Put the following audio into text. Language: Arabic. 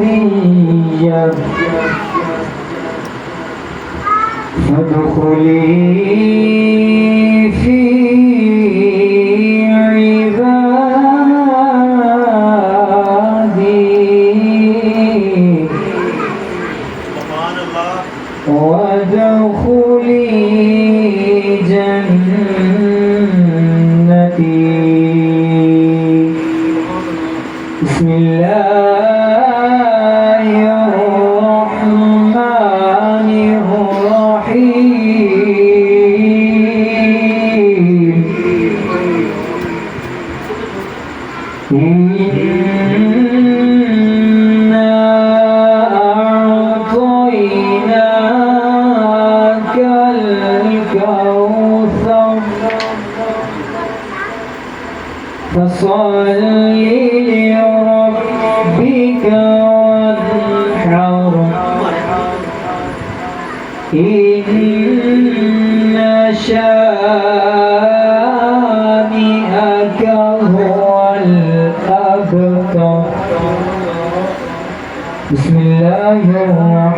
العبودية فادخلي في عبادي وادخلي جنتي. بسم الله الرحمن الرحيم. إنا أعطيناك الكوثر فصل لربك وانحر إن شانئك هو الأبتر. بسم الله الرحمن